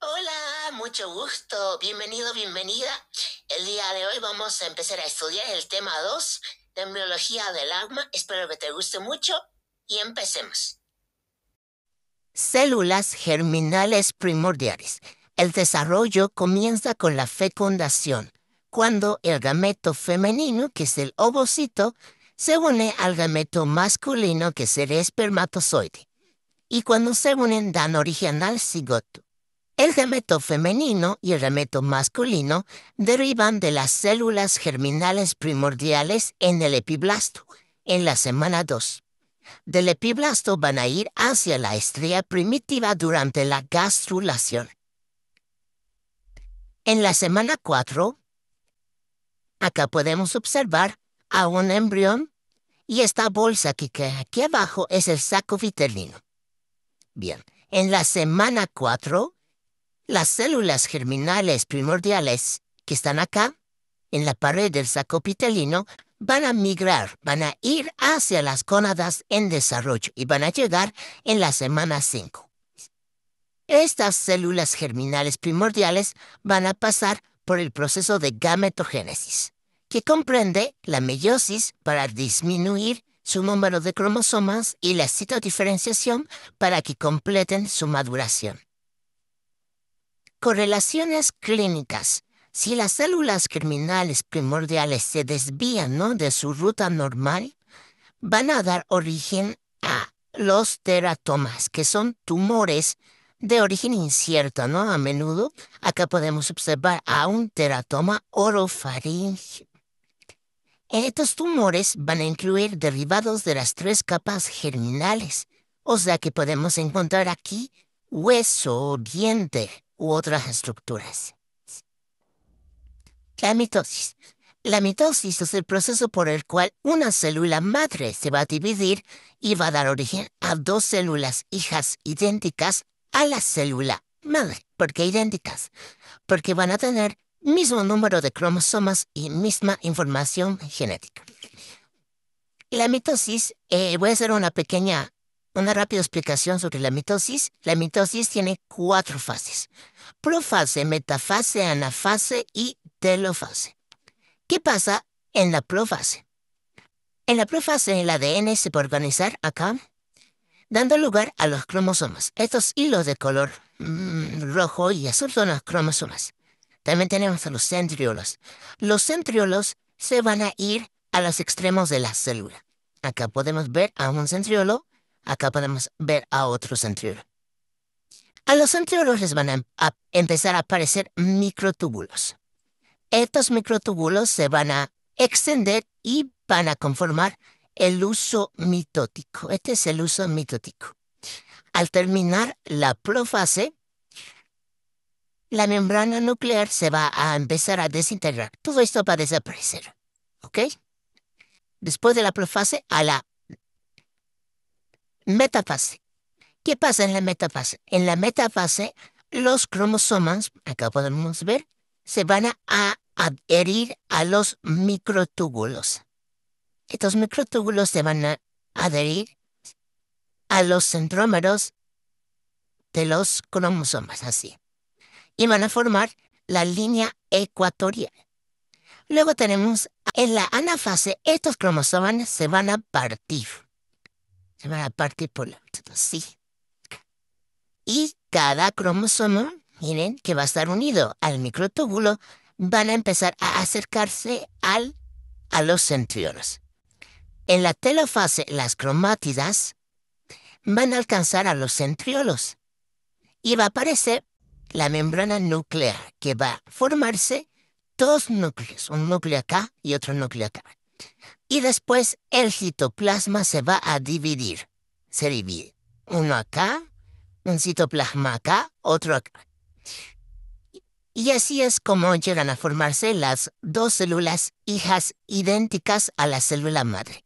Hola, mucho gusto. Bienvenido, bienvenida. El día de hoy vamos a empezar a estudiar el tema 2 de embriología del alma. Espero que te guste mucho y empecemos. Células germinales primordiales. El desarrollo comienza con la fecundación, cuando el gameto femenino, que es el ovocito, se une al gameto masculino, que es el espermatozoide. Y cuando se unen dan origen al cigoto. El gameto femenino y el gameto masculino derivan de las células germinales primordiales en el epiblasto, en la semana 2. Del epiblasto van a ir hacia la estría primitiva durante la gastrulación. En la semana 4, acá podemos observar a un embrión y esta bolsa que queda aquí abajo es el saco vitelino. Bien, en la semana 4, las células germinales primordiales que están acá, en la pared del saco vitelino, van a migrar, van a ir hacia las gónadas en desarrollo y van a llegar en la semana 5. Estas células germinales primordiales van a pasar por el proceso de gametogénesis, que comprende la meiosis para disminuir su número de cromosomas y la citodiferenciación para que completen su maduración. Correlaciones clínicas. Si las células germinales primordiales se desvían, ¿no?, de su ruta normal, van a dar origen a los teratomas, que son tumores de origen incierto, ¿no? A menudo, acá podemos observar a un teratoma orofaríngeo. Estos tumores van a incluir derivados de las 3 capas germinales, o sea que podemos encontrar aquí hueso, diente u otras estructuras. La mitosis. La mitosis es el proceso por el cual una célula madre se va a dividir y va a dar origen a 2 células hijas idénticas a la célula madre. ¿Por qué idénticas? Porque van a tener mismo número de cromosomas y misma información genética. La mitosis, voy a hacer una rápida explicación sobre la mitosis. La mitosis tiene 4 fases: profase, metafase, anafase y telofase. ¿Qué pasa en la profase? En la profase el ADN se va a organizar acá, dando lugar a los cromosomas. Estos hilos de color rojo y azul son los cromosomas. También tenemos a los centriolos. Los centriolos se van a ir a los extremos de la célula. Acá podemos ver a un centriolo, acá podemos ver a otro centriolo. A los centriolos les van a empezar a aparecer microtúbulos. Estos microtúbulos se van a extender y van a conformar el uso mitótico. Este es el uso mitótico. Al terminar la profase, la membrana nuclear se va a empezar a desintegrar. Todo esto va a desaparecer. ¿Ok? Después de la profase, a la metafase. ¿Qué pasa en la metafase? En la metafase, los cromosomas, acá podemos ver, se van a adherir a los microtúbulos. Estos microtúbulos se van a adherir a los centrómeros de los cromosomas, así. Y van a formar la línea ecuatorial. Luego tenemos en la anafase, estos cromosomas se van a partir. Se van a partir por la mitad, así. Y cada cromosoma, miren, que va a estar unido al microtúbulo, van a empezar a acercarse a los centriolos. En la telofase, las cromátidas van a alcanzar a los centriolos y va a aparecer la membrana nuclear, que va a formarse 2 núcleos, un núcleo acá y otro núcleo acá. Y después el citoplasma se va a dividir. Se divide. Uno acá, un citoplasma acá, otro acá. Y así es como llegan a formarse las 2 células hijas idénticas a la célula madre.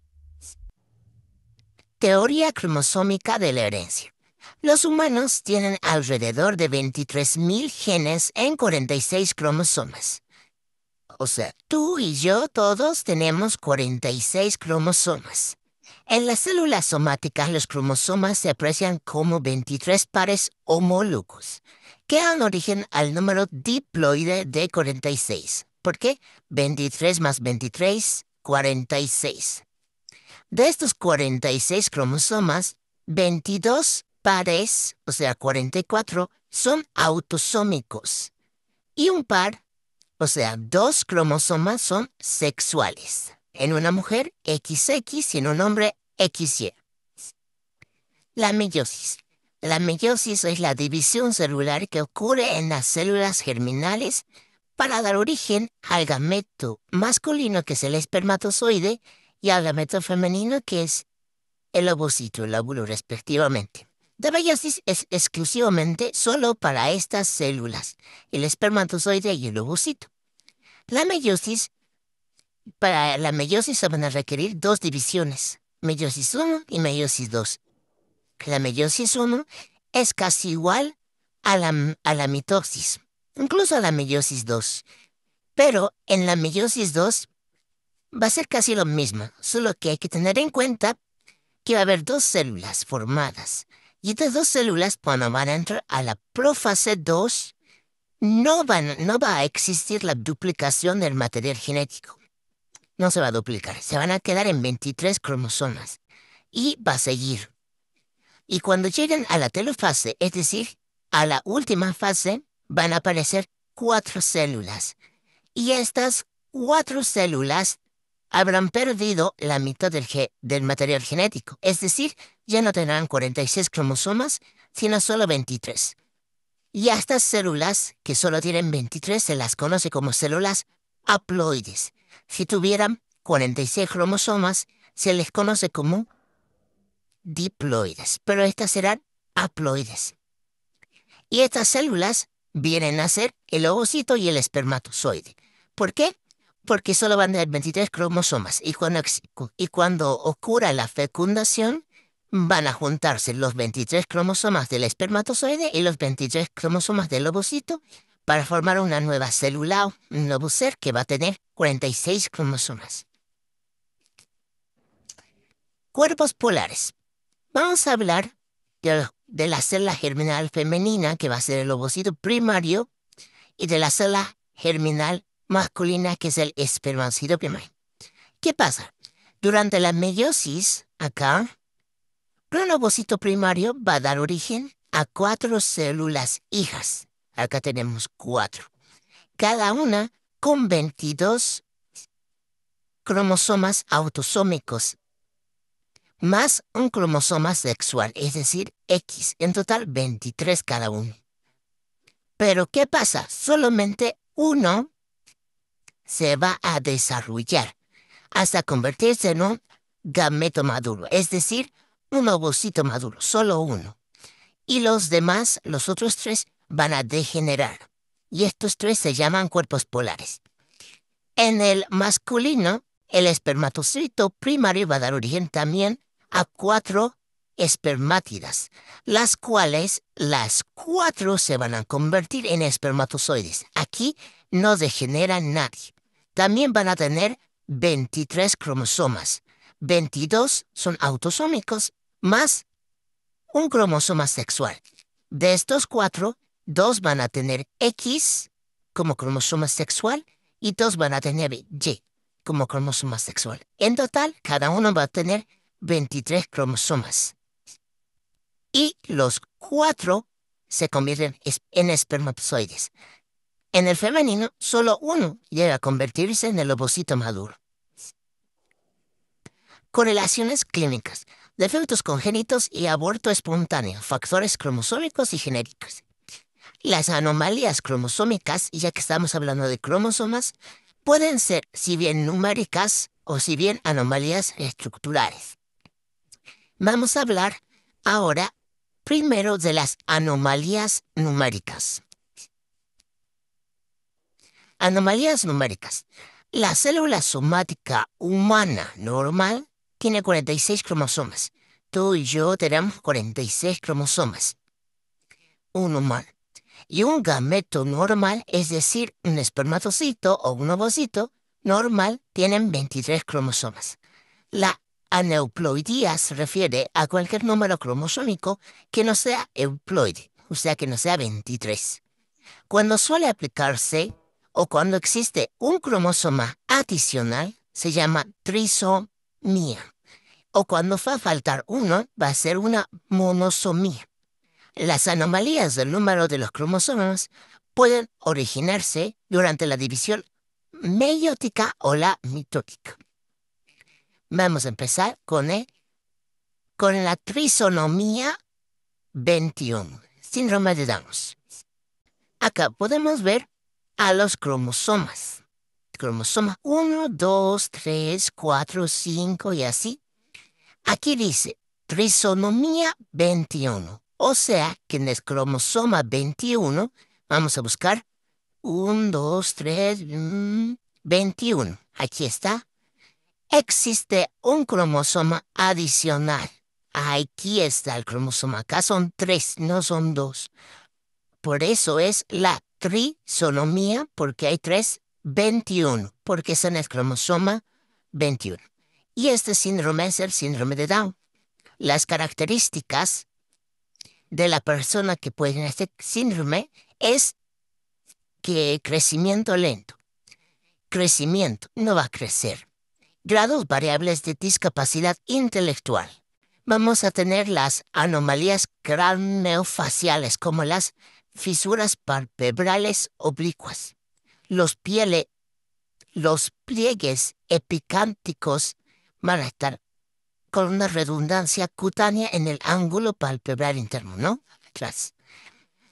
Teoría cromosómica de la herencia. Los humanos tienen alrededor de 23.000 genes en 46 cromosomas. O sea, tú y yo todos tenemos 46 cromosomas. En las células somáticas los cromosomas se aprecian como 23 pares homólogos, que dan origen al número diploide de 46. ¿Por qué? 23 más 23, 46. De estos 46 cromosomas, 22 pares, o sea 44, son autosómicos. Y un par, o sea 2 cromosomas, son sexuales. En una mujer, XX, y en un hombre, XY. La meiosis. La meiosis es la división celular que ocurre en las células germinales para dar origen al gameto masculino, que es el espermatozoide, y al gameto femenino, que es el ovocito, el óvulo, respectivamente. La meiosis es exclusivamente solo para estas células, el espermatozoide y el ovocito. La meiosis, para la meiosis se van a requerir 2 divisiones, meiosis 1 y meiosis 2. La meiosis 1 es casi igual a la mitosis, incluso a la meiosis 2. Pero en la meiosis 2 va a ser casi lo mismo, solo que hay que tener en cuenta que va a haber 2 células formadas. Y estas 2 células, cuando van a entrar a la prófase 2, no va a existir la duplicación del material genético. No se va a duplicar, se van a quedar en 23 cromosomas. Y va a seguir. Y cuando lleguen a la telofase, es decir, a la última fase, van a aparecer 4 células. Y estas 4 células habrán perdido la mitad del material genético. Es decir, ya no tendrán 46 cromosomas, sino solo 23. Y a estas células, que solo tienen 23, se las conoce como células haploides. Si tuvieran 46 cromosomas, se les conoce como diploides, pero estas serán haploides. Y estas células vienen a ser el ovocito y el espermatozoide. ¿Por qué? Porque solo van a tener 23 cromosomas y cuando ocurra la fecundación van a juntarse los 23 cromosomas del espermatozoide y los 23 cromosomas del ovocito para formar una nueva célula, un nuevo ser que va a tener 46 cromosomas. Cuerpos polares. Vamos a hablar de la célula germinal femenina, que va a ser el ovocito primario, y de la célula germinal masculina, que es el espermatozoide primario. ¿Qué pasa? Durante la meiosis, acá, un ovocito primario va a dar origen a 4 células hijas. Acá tenemos 4. Cada una con 22 cromosomas autosómicos, más un cromosoma sexual, es decir, X. En total, 23 cada uno. Pero, ¿qué pasa? Solamente uno se va a desarrollar hasta convertirse en un gameto maduro, es decir, un ovocito maduro, solo uno. Y los demás, los otros 3, van a degenerar. Y estos 3 se llaman cuerpos polares. En el masculino, el espermatozoide primario va a dar origen también a 4 espermátidas, las cuales las 4 se van a convertir en espermatozoides. Aquí no degenera nadie. También van a tener 23 cromosomas. 22 son autosómicos más un cromosoma sexual. De estos 4, 2 van a tener X como cromosoma sexual y 2 van a tener Y como cromosoma sexual. En total, cada uno va a tener 23 cromosomas. Y los 4 se convierten en espermatozoides. En el femenino, solo uno llega a convertirse en el ovocito maduro. Correlaciones clínicas. Defectos congénitos y aborto espontáneo. Factores cromosómicos y genéticos. Las anomalías cromosómicas, ya que estamos hablando de cromosomas, pueden ser si bien numéricas o si bien anomalías estructurales. Vamos a hablar ahora primero de las anomalías numéricas. Anomalías numéricas. La célula somática humana normal tiene 46 cromosomas. Tú y yo tenemos 46 cromosomas. Un humano. Y un gameto normal, es decir, un espermatocito o un ovocito normal, tienen 23 cromosomas. La aneuploidía se refiere a cualquier número cromosómico que no sea euploide, o sea que no sea 23. Cuando suele aplicarse o cuando existe un cromosoma adicional, se llama trisomía. O cuando va a faltar uno, va a ser una monosomía. Las anomalías del número de los cromosomas pueden originarse durante la división meiótica o la mitótica. Vamos a empezar con la trisonomía 21, síndrome de Down. Acá podemos ver a los cromosomas. Cromosoma 1, 2, 3, 4, 5 y así. Aquí dice trisonomía 21. O sea que en el cromosoma 21 vamos a buscar 1, 2, 3, 21. Aquí está. Existe un cromosoma adicional. Aquí está el cromosoma. Acá son 3, no son 2. Por eso es la trisonomía, porque hay 3, 21, porque es en el cromosoma 21. Y este síndrome es el síndrome de Down. Las características de la persona que puede tener este síndrome es que crecimiento lento. Crecimiento no va a crecer. Grados variables de discapacidad intelectual. Vamos a tener las anomalías craneofaciales como las fisuras palpebrales oblicuas. Los pliegues epicánticos van a estar con una redundancia cutánea en el ángulo palpebral interno, ¿no? Atrás.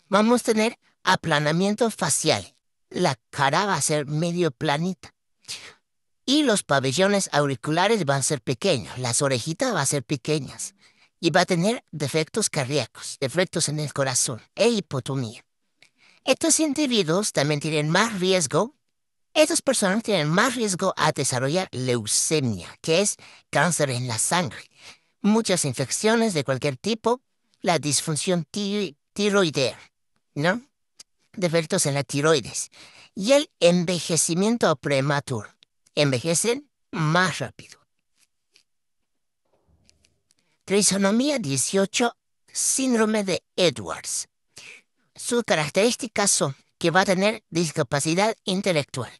Vamos a tener aplanamiento facial. La cara va a ser medio planita. Y los pabellones auriculares van a ser pequeños. Las orejitas van a ser pequeñas. Y va a tener defectos cardíacos, defectos en el corazón e hipotonía. Estos individuos también tienen más riesgo. Estas personas tienen más riesgo a desarrollar leucemia, que es cáncer en la sangre. Muchas infecciones de cualquier tipo, la disfunción tiroidea, ¿no? Defectos en la tiroides. Y el envejecimiento prematuro. Envejecen más rápido. Trisonomía 18, síndrome de Edwards. Sus características son que va a tener discapacidad intelectual,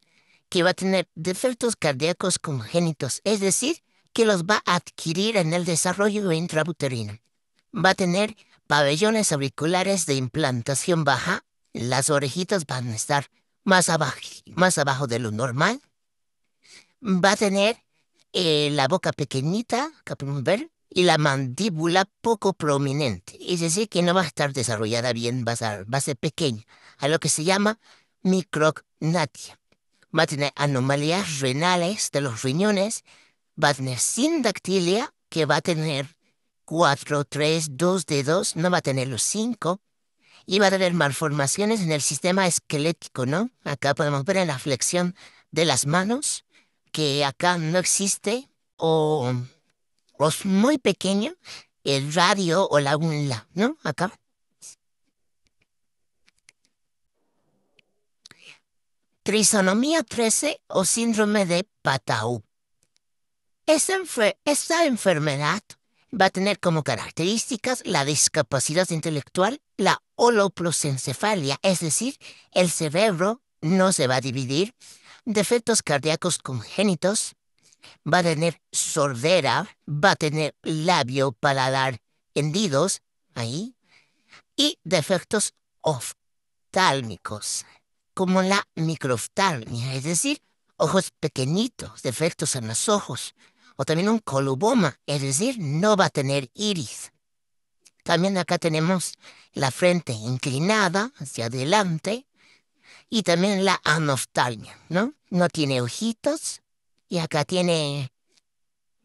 que va a tener defectos cardíacos congénitos, es decir, que los va a adquirir en el desarrollo intrauterino. Va a tener pabellones auriculares de implantación baja, las orejitas van a estar más abajo de lo normal. Va a tener la boca pequeñita, que podemos ver, y la mandíbula poco prominente, es decir, que no va a estar desarrollada bien, va a ser pequeña, a lo que se llama micrognatia. Va a tener anomalías renales de los riñones, va a tener sindactilia, que va a tener 4, 3, 2 dedos, no va a tener los 5, y va a tener malformaciones en el sistema esquelético, ¿no? Acá podemos ver en la flexión de las manos, que acá no existe, o es muy pequeño, el radio o la unla, ¿no? Acá. Trisonomía 13 o síndrome de Patau. Esta enfermedad va a tener como características la discapacidad intelectual, la holoprosencefalia, es decir, el cerebro no se va a dividir, defectos cardíacos congénitos, va a tener sordera, va a tener labio paladar hendidos, ahí, y defectos oftálmicos, como la microftalmia, es decir, ojos pequeñitos, defectos en los ojos, o también un coloboma, es decir, no va a tener iris. También acá tenemos la frente inclinada hacia adelante y también la anoftalmia, ¿no? No tiene ojitos y acá tiene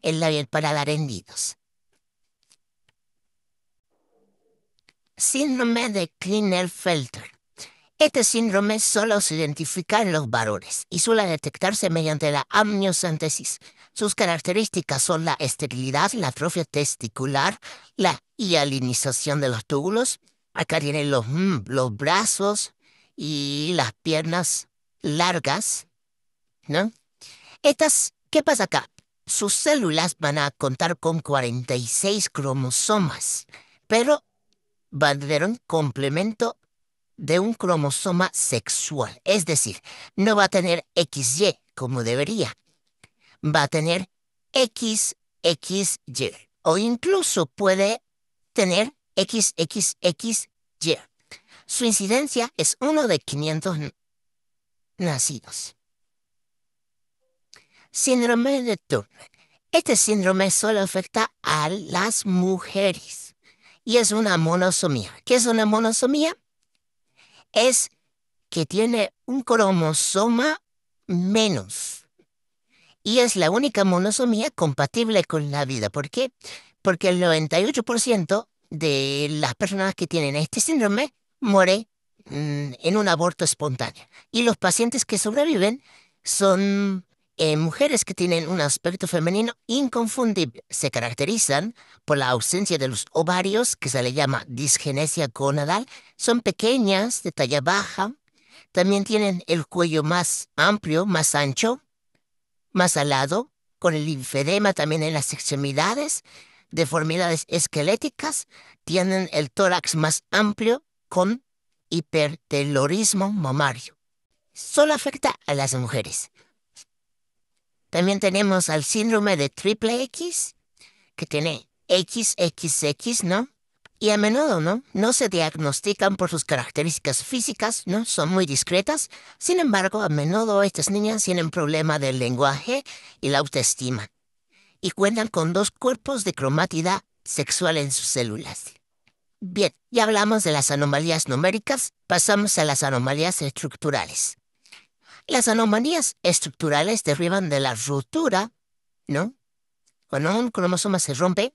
el labio paladar hendidos. Síndrome de Klinefelter. Este síndrome solo se identifica en los varones y suele detectarse mediante la amniocentesis. Sus características son la esterilidad, la atrofia testicular, la hialinización de los túbulos. Acá tienen los brazos y las piernas largas, ¿no? ¿Qué pasa acá? sus células van a contar con 46 cromosomas, pero van a tener un complemento de un cromosoma sexual. Es decir, no va a tener XY como debería. Va a tener XXY o incluso puede tener XXXY. Su incidencia es 1 de 500 nacidos. Síndrome de Turner. Este síndrome solo afecta a las mujeres y es una monosomía. ¿Qué es una monosomía? Es que tiene un cromosoma menos y es la única monosomía compatible con la vida. ¿Por qué? Porque el 98% de las personas que tienen este síndrome muere en un aborto espontáneo. Y los pacientes que sobreviven son mujeres que tienen un aspecto femenino inconfundible. Se caracterizan por la ausencia de los ovarios, que se le llama disgenesia gonadal. Son pequeñas, de talla baja. También tienen el cuello más amplio, más ancho, más alado, con el linfedema también en las extremidades, deformidades esqueléticas, tienen el tórax más amplio con hipertelorismo mamario. Solo afecta a las mujeres. También tenemos al síndrome de triple X, que tiene XXX, ¿no? Y a menudo, ¿no? No se diagnostican por sus características físicas, ¿no? Son muy discretas. Sin embargo, a menudo estas niñas tienen problema del lenguaje y la autoestima. Y cuentan con 2 cuerpos de cromatida sexual en sus células. Bien, ya hablamos de las anomalías numéricas, pasamos a las anomalías estructurales. Las anomalías estructurales derivan de la ruptura, ¿no? Cuando un cromosoma se rompe,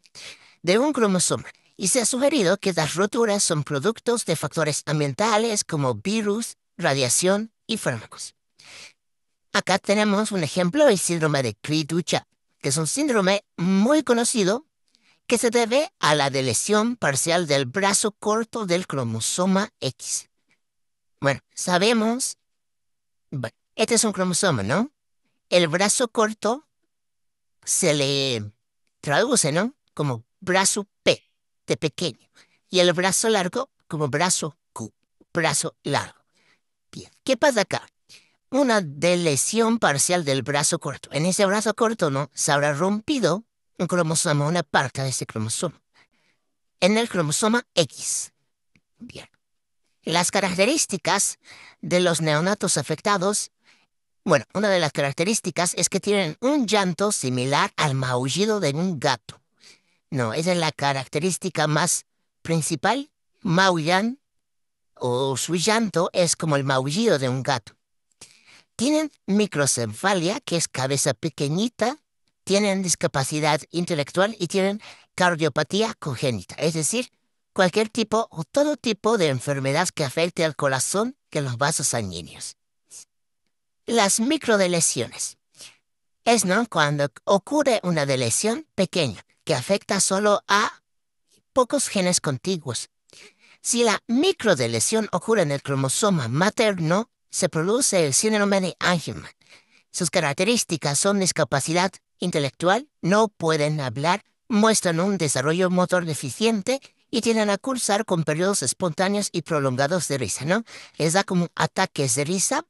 de un cromosoma. Y se ha sugerido que las roturas son productos de factores ambientales como virus, radiación y fármacos. Acá tenemos un ejemplo, el síndrome de Cri-du-Chat, que es un síndrome muy conocido que se debe a la deleción parcial del brazo corto del cromosoma X. Bueno, sabemos, este es un cromosoma, ¿no? El brazo corto se le traduce, ¿no? Como brazo P, de pequeño. Y el brazo largo como brazo Q, brazo largo. Bien, ¿qué pasa acá? Una deleción parcial del brazo corto. En ese brazo corto, ¿no? Se habrá rompido un cromosoma, una parte de ese cromosoma. En el cromosoma X. Bien. Las características de los neonatos afectados. Bueno, una de las características es que tienen un llanto similar al maullido de un gato. No, esa es la característica más principal. Maullan o su llanto es como el maullido de un gato. Tienen microcefalia, que es cabeza pequeñita, tienen discapacidad intelectual y tienen cardiopatía congénita, es decir, cualquier tipo o todo tipo de enfermedad que afecte al corazón que los vasos sanguíneos. Las microdelesiones. Es, ¿no? Cuando ocurre una delesión pequeña que afecta solo a pocos genes contiguos. Si la microdeleción ocurre en el cromosoma materno, se produce el síndrome de Angelman. Sus características son discapacidad intelectual, no pueden hablar, muestran un desarrollo motor deficiente y tienden a cursar con periodos espontáneos y prolongados de risa, ¿no? Les da como ataques de risa.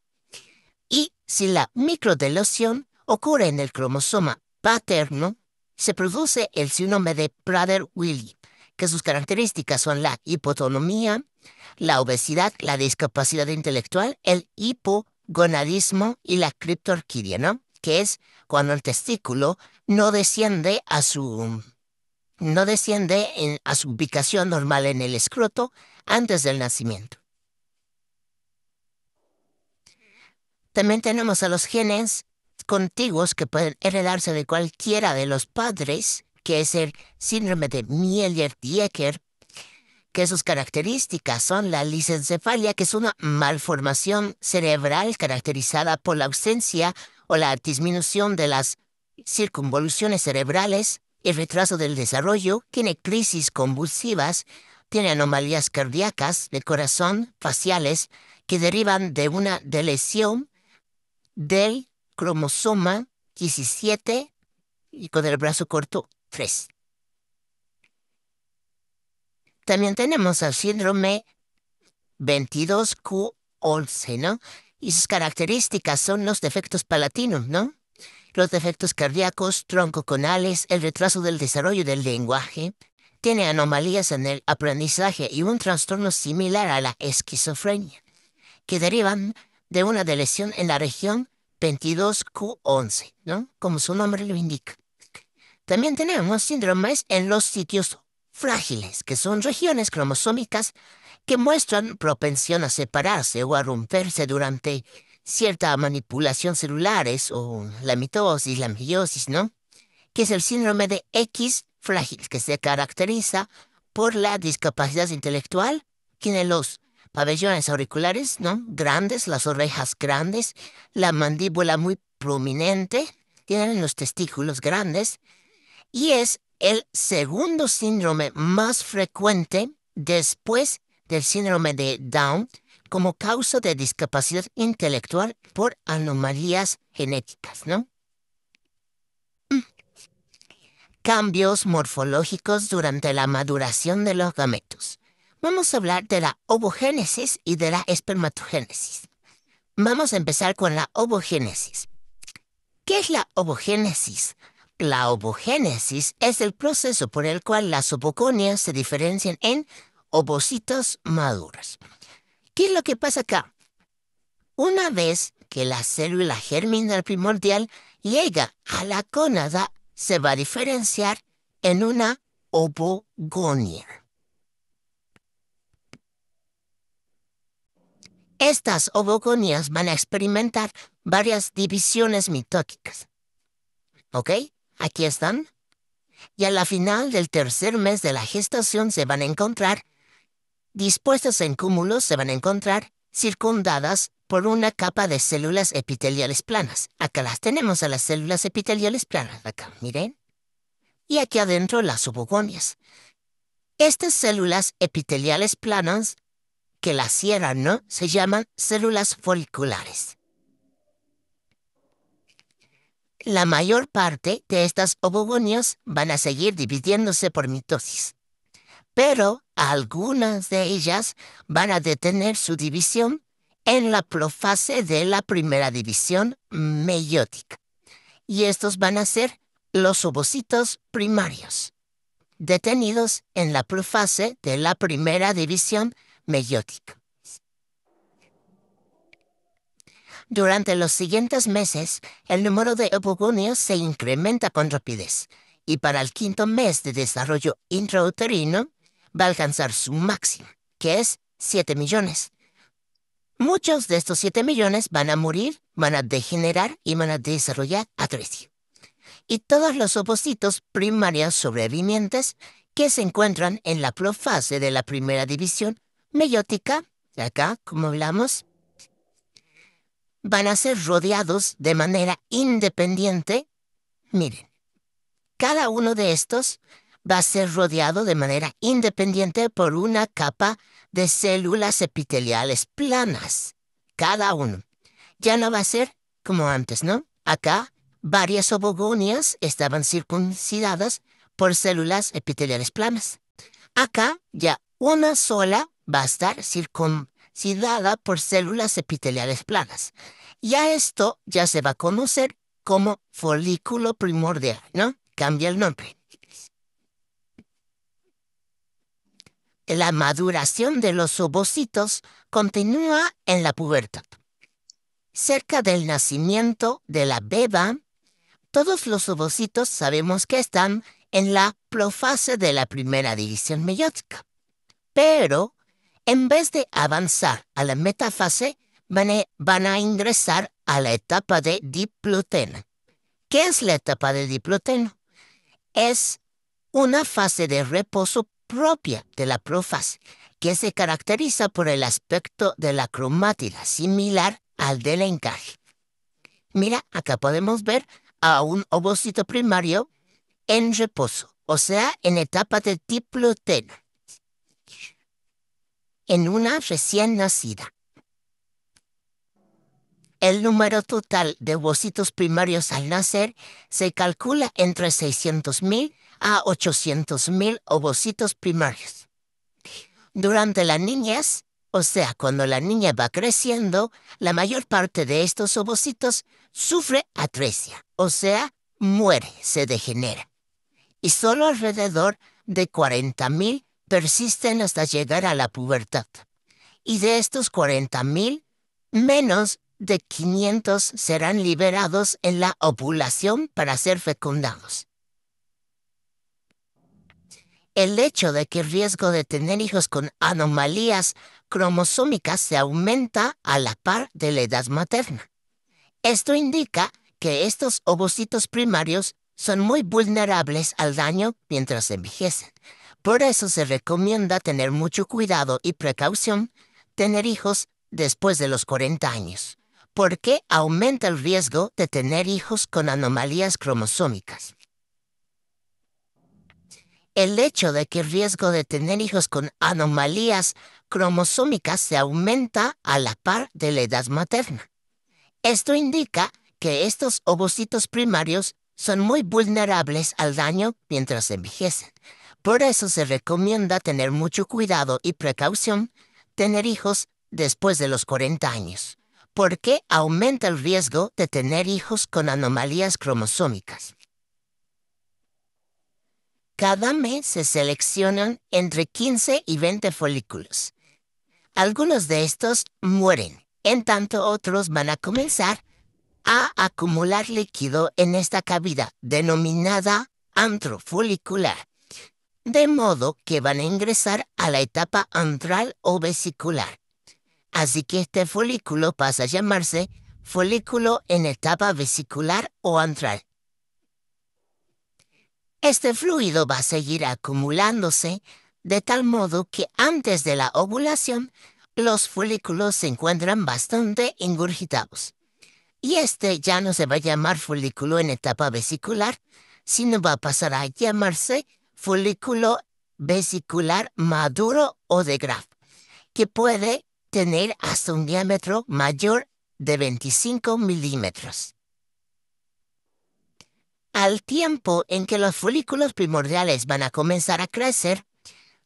Y si la microdeleción ocurre en el cromosoma paterno, se produce el síndrome de Prader-Willi, que sus características son la hipotonomía, la obesidad, la discapacidad intelectual, el hipogonadismo y la criptorquidia, ¿no? Que es cuando el testículo no desciende a su ubicación normal en el escroto antes del nacimiento. También tenemos a los genes contiguos que pueden heredarse de cualquiera de los padres, que es el síndrome de Miller-Diecker, que sus características son la lisencefalia, que es una malformación cerebral caracterizada por la ausencia o la disminución de las circunvoluciones cerebrales, el retraso del desarrollo, tiene crisis convulsivas, tiene anomalías cardíacas del corazón, faciales, que derivan de una lesión del cromosoma 17 y con el brazo corto 3. También tenemos el síndrome 22q11, ¿no? Y sus características son los defectos palatinos, ¿no? Los defectos cardíacos, troncoconales, el retraso del desarrollo del lenguaje, tiene anomalías en el aprendizaje y un trastorno similar a la esquizofrenia, que derivan de una lesión en la región 22q11, ¿no? Como su nombre lo indica. También tenemos síndromes en los sitios frágiles, que son regiones cromosómicas que muestran propensión a separarse o a romperse durante cierta manipulación celulares o la mitosis, la meiosis, ¿no? Que es el síndrome de X frágil, que se caracteriza por la discapacidad intelectual, tiene los pabellones auriculares, ¿no? Grandes, las orejas grandes, la mandíbula muy prominente, tienen los testículos grandes, y es el segundo síndrome más frecuente después del síndrome de Down como causa de discapacidad intelectual por anomalías genéticas, ¿no? Cambios morfológicos durante la maduración de los gametos. Vamos a hablar de la ovogénesis y de la espermatogénesis. Vamos a empezar con la ovogénesis. ¿Qué es la ovogénesis? La ovogénesis es el proceso por el cual las ovoconias se diferencian en ovocitos maduros. ¿Qué es lo que pasa acá? Una vez que la célula germinal primordial llega a la gónada, se va a diferenciar en una ovogonia. Estas ovogonias van a experimentar varias divisiones mitóticas. ¿Ok? Aquí están. Y a la final del tercer mes de la gestación se van a encontrar, dispuestas en cúmulos, se van a encontrar circundadas por una capa de células epiteliales planas. Acá las tenemos a las células epiteliales planas, acá, miren. Y aquí adentro las ovogonias. Estas células epiteliales planas que las cierran, ¿no? Se llaman células foliculares. La mayor parte de estas ovogonias van a seguir dividiéndose por mitosis, pero algunas de ellas van a detener su división en la profase de la primera división meiótica. Y estos van a ser los ovocitos primarios, detenidos en la profase de la primera división meiótica. Durante los siguientes meses, el número de ovogonios se incrementa con rapidez, y para el quinto mes de desarrollo intrauterino va a alcanzar su máximo, que es 7 millones. Muchos de estos 7 millones van a morir, van a degenerar y van a desarrollar atresia. Y todos los ovocitos primarios sobrevivientes que se encuentran en la profase de la primera división meiótica, acá, como hablamos, van a ser rodeados de manera independiente. Miren, cada uno de estos va a ser rodeado de manera independiente por una capa de células epiteliales planas. Cada uno. Ya no va a ser como antes, ¿no? Acá, varias ovogonias estaban circuncidadas por células epiteliales planas. Acá, ya una sola va a estar circuncidada por células epiteliales planas. Y a esto ya se va a conocer como folículo primordial, ¿no? Cambia el nombre. La maduración de los ovocitos continúa en la pubertad. Cerca del nacimiento de la beba, todos los ovocitos sabemos que están en la profase de la primera división meiótica. Pero, en vez de avanzar a la metafase, van a ingresar a la etapa de diploteno. ¿Qué es la etapa de diploteno? Es una fase de reposo propia de la profase, que se caracteriza por el aspecto de la cromátida similar al del encaje. Mira, acá podemos ver a un ovocito primario en reposo, o sea, en etapa de diploteno, en una recién nacida. El número total de ovocitos primarios al nacer se calcula entre 600.000 a 800.000 ovocitos primarios. Durante la niñez, o sea, cuando la niña va creciendo, la mayor parte de estos ovocitos sufre atresia, o sea, muere, se degenera. Y solo alrededor de 40.000 persisten hasta llegar a la pubertad. Y de estos 40.000, menos de 500 serán liberados en la ovulación para ser fecundados. El hecho de que el riesgo de tener hijos con anomalías cromosómicas se aumenta a la par de la edad materna. Esto indica que estos ovocitos primarios son muy vulnerables al daño mientras envejecen. Por eso se recomienda tener mucho cuidado y precaución tener hijos después de los 40 años, porque aumenta el riesgo de tener hijos con anomalías cromosómicas. El hecho de que el riesgo de tener hijos con anomalías cromosómicas se aumenta a la par de la edad materna. Esto indica que estos ovocitos primarios son muy vulnerables al daño mientras envejecen. Por eso se recomienda tener mucho cuidado y precaución tener hijos después de los 40 años, porque aumenta el riesgo de tener hijos con anomalías cromosómicas. Cada mes se seleccionan entre 15 y 20 folículos. Algunos de estos mueren, en tanto otros van a comenzar a acumular líquido en esta cavidad denominada antro folicular, de modo que van a ingresar a la etapa antral o vesicular. Así que este folículo pasa a llamarse folículo en etapa vesicular o antral. Este fluido va a seguir acumulándose de tal modo que antes de la ovulación los folículos se encuentran bastante ingurgitados. Y este ya no se va a llamar folículo en etapa vesicular, sino va a pasar a llamarse folículo vesicular maduro o de Graf, que puede tener hasta un diámetro mayor de 25 milímetros. Al tiempo en que los folículos primordiales van a comenzar a crecer,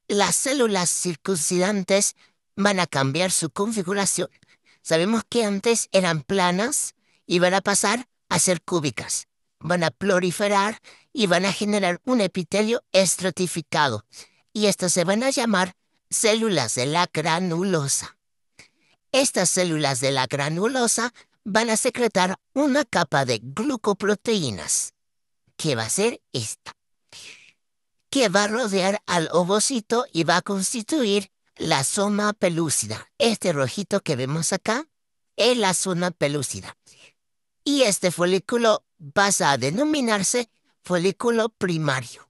las células circuncidantes van a cambiar su configuración. Sabemos que antes eran planas y van a pasar a ser cúbicas. Van a proliferar y van a generar un epitelio estratificado. Y estas se van a llamar células de la granulosa. Estas células de la granulosa van a secretar una capa de glucoproteínas, que va a ser esta, que va a rodear al ovocito y va a constituir la zona pelúcida. Este rojito que vemos acá es la zona pelúcida. Y este folículo pasa a denominarse folículo primario.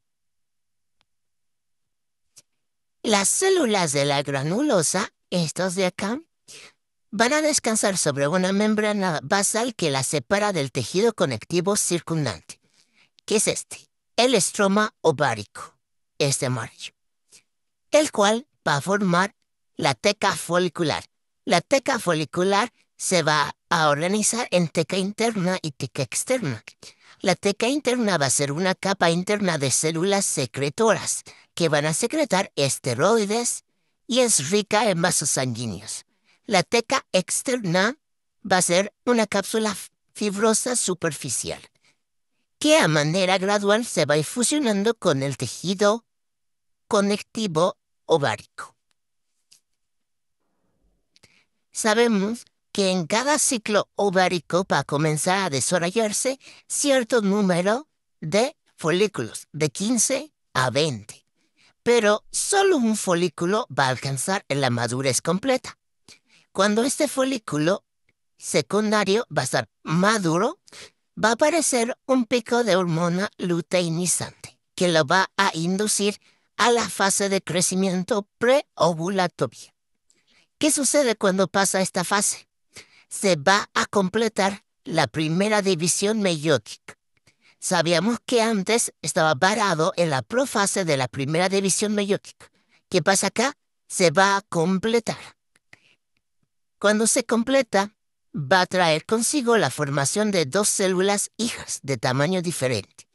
Las células de la granulosa, estas de acá, van a descansar sobre una membrana basal que las separa del tejido conectivo circundante, que es el estroma ovárico, este amarillo, el cual va a formar la teca folicular. La teca folicular se va a organizar en teca interna y teca externa. La teca interna va a ser una capa interna de células secretoras que van a secretar esteroides y es rica en vasos sanguíneos. La teca externa va a ser una cápsula fibrosa superficial que a manera gradual se va a ir fusionando con el tejido conectivo ovárico. Sabemos que en cada ciclo ovárico va a comenzar a desarrollarse cierto número de folículos, de 15 a 20. Pero solo un folículo va a alcanzar la madurez completa. Cuando este folículo secundario va a estar maduro, va a aparecer un pico de hormona luteinizante que lo va a inducir a la fase de crecimiento preovulatoria. ¿Qué sucede cuando pasa esta fase? Se va a completar la primera división meiótica. Sabíamos que antes estaba varado en la profase de la primera división meiótica. ¿Qué pasa acá? Se va a completar. Cuando se completa, va a traer consigo la formación de dos células hijas de tamaño diferente.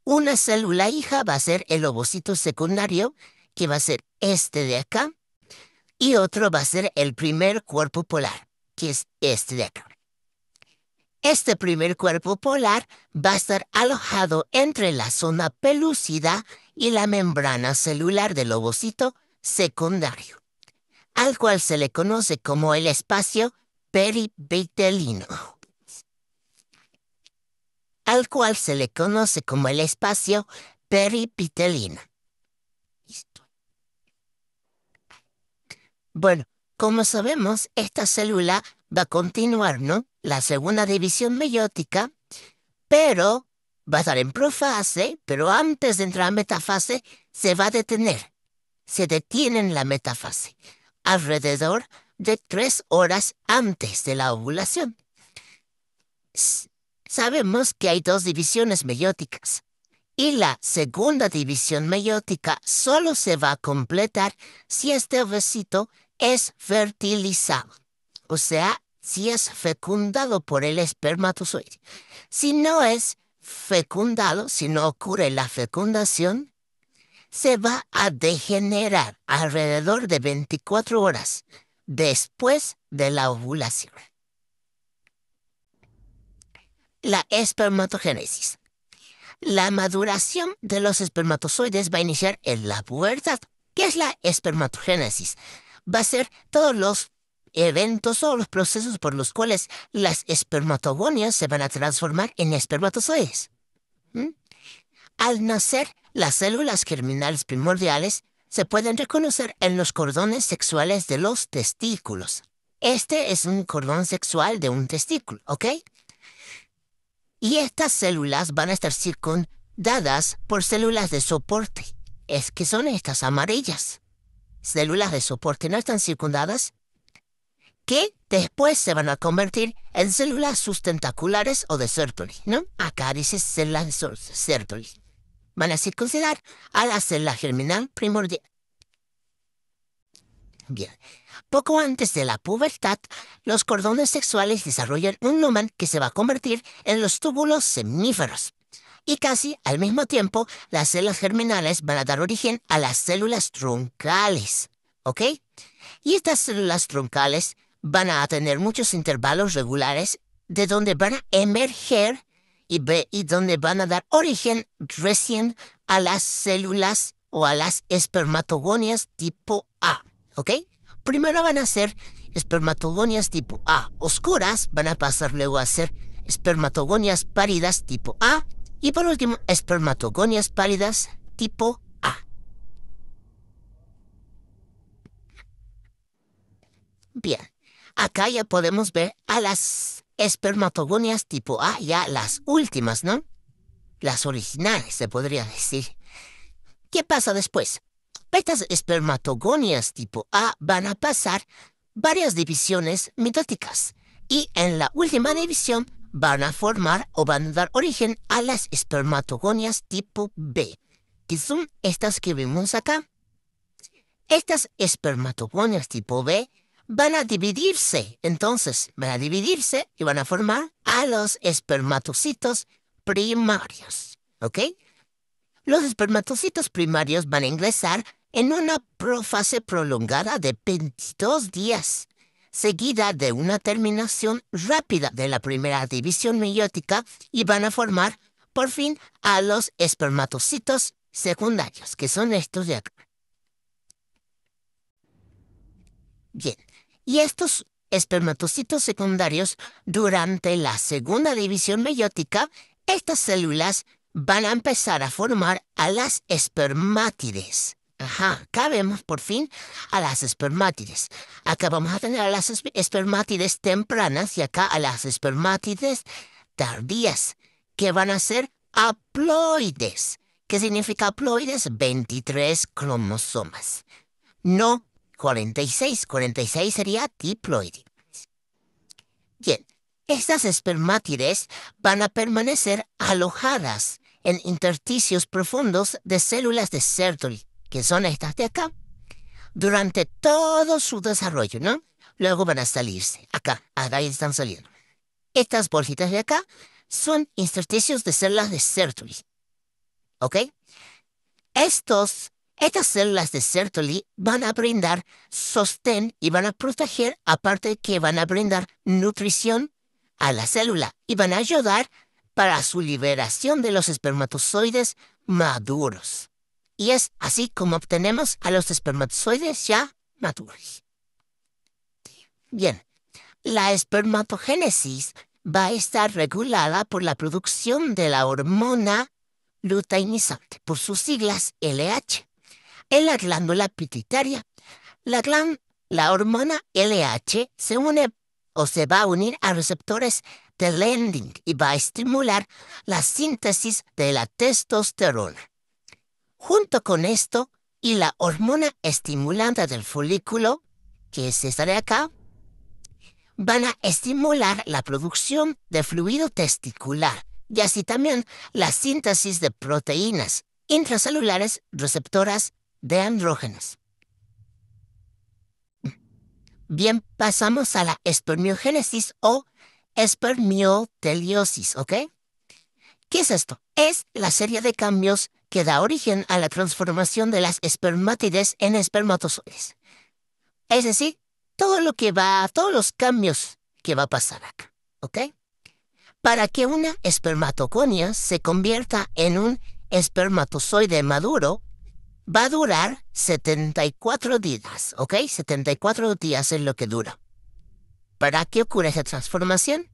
Una célula hija va a ser el ovocito secundario, que va a ser este de acá, y otro va a ser el primer cuerpo polar, que es este de acá. Este primer cuerpo polar va a estar alojado entre la zona pelúcida y la membrana celular del ovocito secundario, al cual se le conoce como el espacio perivitelino. Al cual se le conoce como el espacio perivitelino. Bueno, como sabemos, esta célula va a continuar, ¿no? La segunda división meiótica, pero va a estar en profase, pero antes de entrar a metafase, se va a detener. Se detiene en la metafase, alrededor de 3 horas antes de la ovulación. Sabemos que hay 2 divisiones meióticas, y la segunda división meiótica solo se va a completar si este ovocito es fertilizado, o sea, si es fecundado por el espermatozoide. Si no es fecundado, si no ocurre la fecundación, se va a degenerar alrededor de 24 horas después de la ovulación. La espermatogénesis. La maduración de los espermatozoides va a iniciar en la pubertad. ¿Qué es la espermatogénesis? Va a ser todos los eventos o los procesos por los cuales las espermatogonias se van a transformar en espermatozoides. Al nacer, las células germinales primordiales se pueden reconocer en los cordones sexuales de los testículos. Este es un cordón sexual de un testículo, ¿ok? Y estas células van a estar circundadas por células de soporte. Es que son estas amarillas. Células de soporte no están circundadas, que después se van a convertir en células sustentaculares o de Sertoli, ¿no? Acá dice células de Sertoli. Van a circuncidar a la célula germinal primordial. Bien. Poco antes de la pubertad, los cordones sexuales desarrollan un lumen que se va a convertir en los túbulos semíferos. Y casi al mismo tiempo, las células germinales van a dar origen a las células truncales. ¿Ok? Y estas células truncales van a tener muchos intervalos regulares de donde van a emerger y donde van a dar origen recién a las células o a las espermatogonias tipo A. ¿Ok? Primero van a ser espermatogonias tipo A oscuras, van a pasar luego a ser espermatogonias pálidas tipo A y por último espermatogonias pálidas tipo A. Bien, acá ya podemos ver a las espermatogonias tipo A, ya las últimas, ¿no? Las originales, se podría decir. ¿Qué pasa después? Estas espermatogonias tipo A van a pasar varias divisiones mitóticas y en la última división van a formar o van a dar origen a las espermatogonias tipo B, que son estas que vemos acá. Estas espermatogonias tipo B van a dividirse, entonces van a dividirse y van a formar a los espermatocitos primarios, ¿ok? Los espermatocitos primarios van a ingresar en una fase prolongada de 22 días, seguida de una terminación rápida de la primera división meiótica y van a formar, por fin, a los espermatocitos secundarios, que son estos de acá. Bien, y estos espermatocitos secundarios, durante la segunda división meiótica, estas células van a empezar a formar a las espermátides. Ajá, acá vemos por fin a las espermátides. Acá vamos a tener a las espermátides tempranas y acá a las espermátides tardías, que van a ser haploides. ¿Qué significa haploides? 23 cromosomas. No 46. 46 sería diploide. Bien, estas espermátides van a permanecer alojadas en intersticios profundos de células de Sertoli, que son estas de acá, durante todo su desarrollo, ¿no? luego van a salirse. Ahí están saliendo. Estas bolsitas de acá son intersticios de células de Sertoli. ¿Ok? Estas células de Sertoli van a brindar sostén y van a proteger, aparte de que van a brindar nutrición a la célula y van a ayudar para su liberación de los espermatozoides maduros. Y es así como obtenemos a los espermatozoides ya maduros. Bien, la espermatogénesis va a estar regulada por la producción de la hormona luteinizante, por sus siglas LH. En la glándula pituitaria, la hormona LH se une o se va a unir a receptores de Leydig y va a estimular la síntesis de la testosterona. Junto con esto y la hormona estimulante del folículo, que es esta de acá, van a estimular la producción de fluido testicular y así también la síntesis de proteínas intracelulares receptoras de andrógenos. Bien, pasamos a la espermiogénesis o espermioteliosis, ¿ok? ¿Qué es esto? Es la serie de cambios que da origen a la transformación de las espermátides en espermatozoides. Es decir, todos los cambios que va a pasar acá, ¿ok? Para que una espermatoconia se convierta en un espermatozoide maduro, va a durar 74 días, ¿ok? 74 días es lo que dura. ¿Para qué ocurre esa transformación?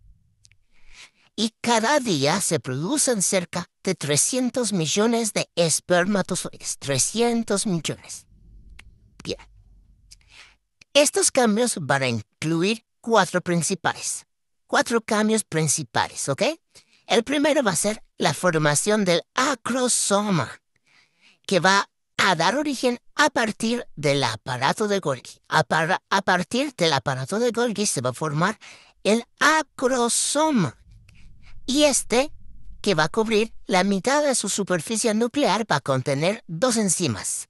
Y cada día se producen cerca de 300 millones de espermatozoides. 300 millones. Bien. Estos cambios van a incluir cuatro cambios principales, ¿ok? El primero va a ser la formación del acrosoma, que va a dar origen a partir del aparato de Golgi. A partir del aparato de Golgi se va a formar el acrosoma. Y que va a cubrir la mitad de su superficie nuclear, va a contener dos enzimas,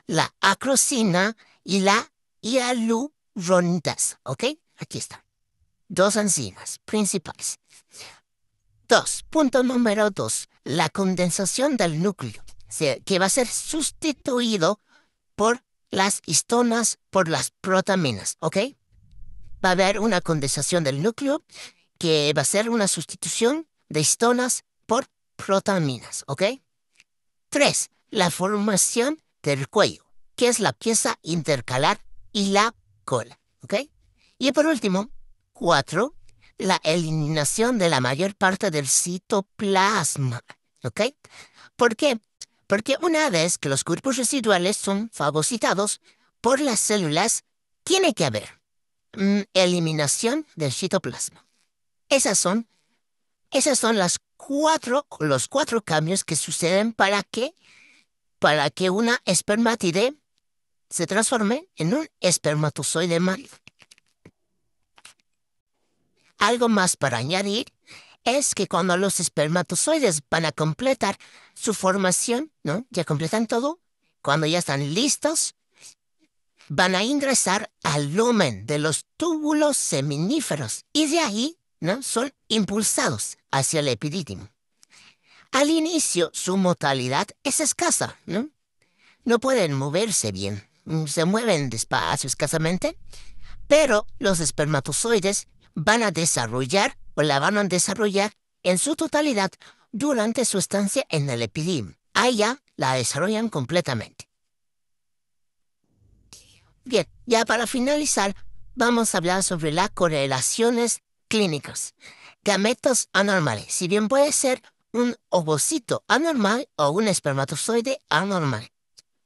la acrosina y la hialuronidasa, ¿ok? Aquí está. Dos enzimas principales. Punto número 2. La condensación del núcleo, que va a ser sustituido por las histonas, por las protaminas, ¿ok? Va a haber una condensación del núcleo que va a ser una sustitución de histonas por protaminas, ¿ok? 3. La formación del cuello, que es la pieza intercalar y la cola, ¿ok? Y por último, 4. La eliminación de la mayor parte del citoplasma, ¿ok? ¿Por qué? Porque una vez que los cuerpos residuales son fagocitados por las células, tiene que haber eliminación del citoplasma. Esas son los cuatro cambios que suceden para que una espermátide se transforme en un espermatozoide macho. Algo más para añadir es que cuando los espermatozoides van a completar su formación, ¿no? Ya completan todo, cuando ya están listos, van a ingresar al lumen de los túbulos seminíferos y de ahí, ¿no? Son impulsados hacia el epidídimo. Al inicio, su motilidad es escasa, ¿no? No pueden moverse bien, se mueven despacio escasamente, pero los espermatozoides van a desarrollar o la van a desarrollar en su totalidad durante su estancia en el epidídimo. Ahí ya la desarrollan completamente. Bien, ya para finalizar, vamos a hablar sobre las correlaciones clínicas. Gametos anormales. Si bien puede ser un ovocito anormal o un espermatozoide anormal.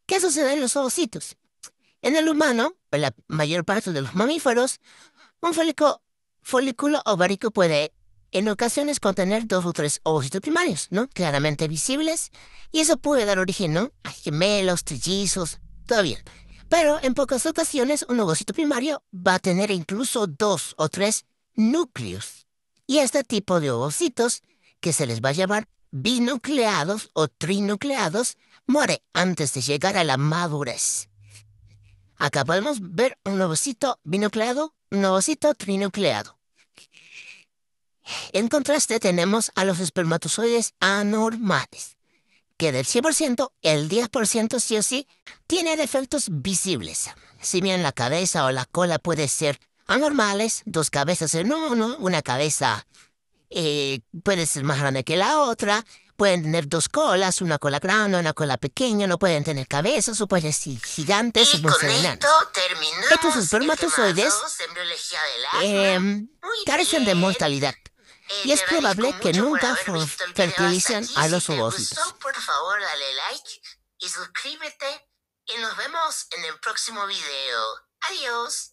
¿Qué sucede en los ovocitos? En el humano, en la mayor parte de los mamíferos, un folículo ovárico puede en ocasiones contener 2 o 3 ovocitos primarios, ¿no? Claramente visibles, y eso puede dar origen, ¿no? A gemelos, trillizos, todo bien. Pero en pocas ocasiones un ovocito primario va a tener incluso 2 o 3 núcleos. Y este tipo de ovocitos, que se les va a llamar binucleados o trinucleados, muere antes de llegar a la madurez. Acá podemos ver un ovocito binucleado un ovocito trinucleado. En contraste tenemos a los espermatozoides anormales, que del 100%, el 10% sí o sí, tiene defectos visibles. Si bien la cabeza o la cola puede ser anormales, dos cabezas en uno, una cabeza puede ser más grande que la otra, pueden tener dos colas, una cola grande, una cola pequeña, no pueden tener cabezas o pueden ser gigantes o Y pueden con ser esto enanos. Estos terminamos el tema espermatozoides 2, embriología del asma. Muy carecen de bien. mortalidad y Te es agradezco probable que mucho por nunca haber visto el video hasta fertilicen aquí. a Si los te ovocitos. gustó, por favor, dale like y suscríbete. Y nos vemos en el próximo video. Adiós.